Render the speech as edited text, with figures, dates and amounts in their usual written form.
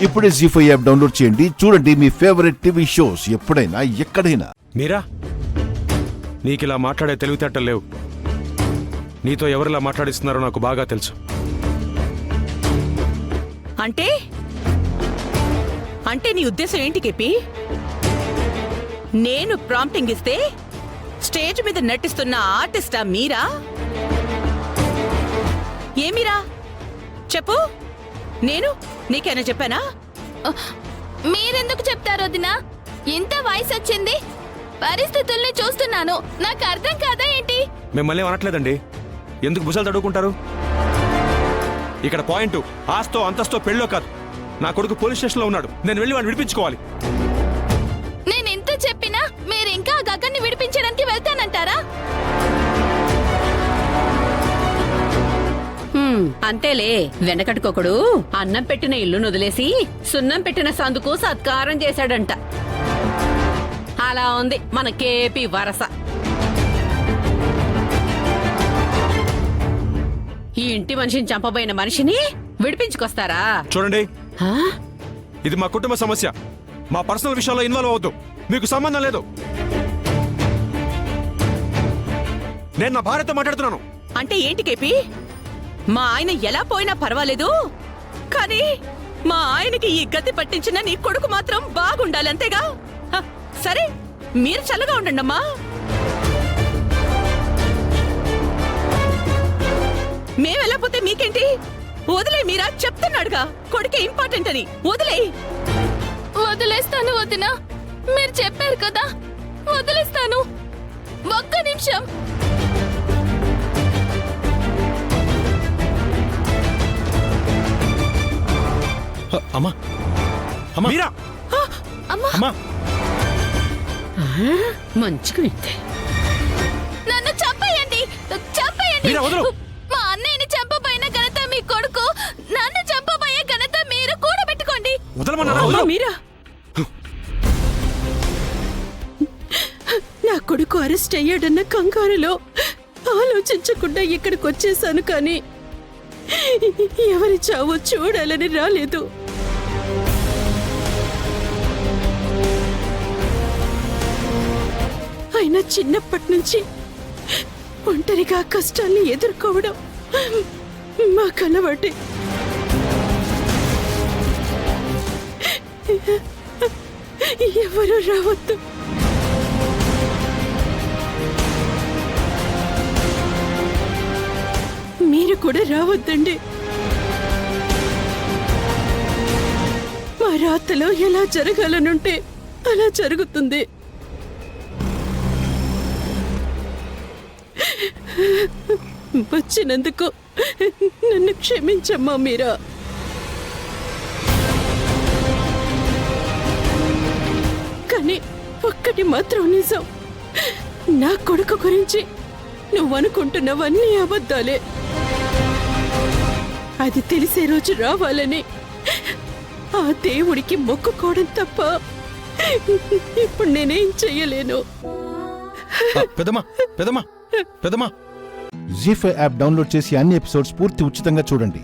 ఇప్పుడే జీ5 app download చేయండి. చూడండి మీ ఫేవరెట్ టీవీ షోస్ ఎప్పుడైనా ఎక్కడైనా. మీరా, నీకిలా మాట్లాడే తెలివితేటలు లేవు. నీతో ఎవరిలా మాట్లాడిస్తున్నారో నాకు బాగా తెలుసు. అంటే అంటే నీ ఉద్దేశం ఏంటి కేపీ? నేను ప్రాంప్టింగ్ ఇస్తే స్టేజ్ మీద నటిస్తున్న ఆర్టిస్టా మీరా? ఏమిరా చెప్పు. నేను నీకైనా చెప్పానా? మీరెందుకు చెప్తారు వదినా? ఇంత వయసు వచ్చింది, పరిస్థితుల్ని చూస్తున్నాను, నాకు అర్థం కాదా ఏంటి? మిమ్మల్ని అనట్లేదండి, ఎందుకు బుసలు తడుకుంటారు? ఇక్కడ పాయింట్ ఆస్తో అంతస్తో పెళ్ళో కాదు. నా కొడుకు పోలీస్ స్టేషన్లో ఉన్నాడు, నేను వెళ్ళి వాడిని విడిపించుకోవాలి. నేను ఇంత చెప్పినా మీరు ఇంకా గగన్ని విడిపించడానికి వెళ్తానంటారా? అంతేలే, వెనకట్టుకొకడు అన్నం పెట్టిన ఇల్లును వదిలేసి సున్నం పెట్టిన సందుకు సత్కారం చేశాడంట. అలా ఉంది మన కేపీ వరస. ఈ ఇంటి మనిషిని చంపబోయిన మనిషిని విడిపించుకొస్తారా? చూడండి, హా? ఇది మా కుటుంబ సమస్య. మా పర్సనల్ విషయాల్లో ఇన్వాల్వ్ అవ్వద్దు, మీకు సంబంధం లేదు. నేను నా భార్యతో మాట్లాడుతున్నాను. అంటే ఏంటి కేపీ? మా ఆయన ఎలా పోయినా పర్వాలేదు, కానీ మా ఆయనకి ఈ గతి పట్టించిన నీ కొడుకు మాత్రం బాగుండాలి, అంతేగా? హ, సరే, మీరు చల్లగా ఉండండమ్మా. మేమెళ్ళపోతే మీకేంటి? వదిలే, మీరా చెప్తున్నాడుగా కొడుకే ఇంపార్టెంట్ అని. వదిలే. వదిలేస్తాను వదినా, మీరు చెప్పారు కదా, వదిలేస్తాను. ఒక్క నిమిషం. అమ్మా, అమ్మా, మీరా, అమ్మా, మంచిగా వింటే నన్ను చంపేయండి, చంపేయండి. మీరా, వదలు. మా అన్నయ్యని చంపబోయిన ఘనత మీ కొడుకు, నన్ను చంపబోయే ఘనత మీరు కూడా పెట్టుకోండి. వదలమన్నారా? మీరా, నా కొడుకు అరెస్ట్ అయ్యాడన్న కంగారులో ఆలోచించకుండా ఇక్కడికి వచ్చేసాను, కానీ ఎవరి చావో చూడాలని రాలేదు. అయినా చిన్నప్పటి నుంచి ఒంటరిగా కష్టాల్ని ఎదుర్కోవడం మాకు అలవాటే. ఎవరు రావద్దు. మీరు కూడా రావద్దండి. మా రాతలో ఎలా జరగాలనుంటే అలా జరుగుతుంది. వచ్చినందుకు నన్ను క్షమించమ్మా మీరా. కానీ ఒక్కటి మాత్రం నిజం, నా కొడుకు గురించి నువ్వనుకుంటున్నవన్నీ అబద్ధాలే. అది తెలిసే రోజు రావాలని ఆ దేవుడికి మొక్కుకోవడం తప్ప ఇప్పుడు నేనేం చెయ్యలేను. పెదమా, పెదమా, పెదమా. జీ5 యాప్ డౌన్లోడ్ చేసి అన్ని ఎపిసోడ్స్ పూర్తి ఉచితంగా చూడండి.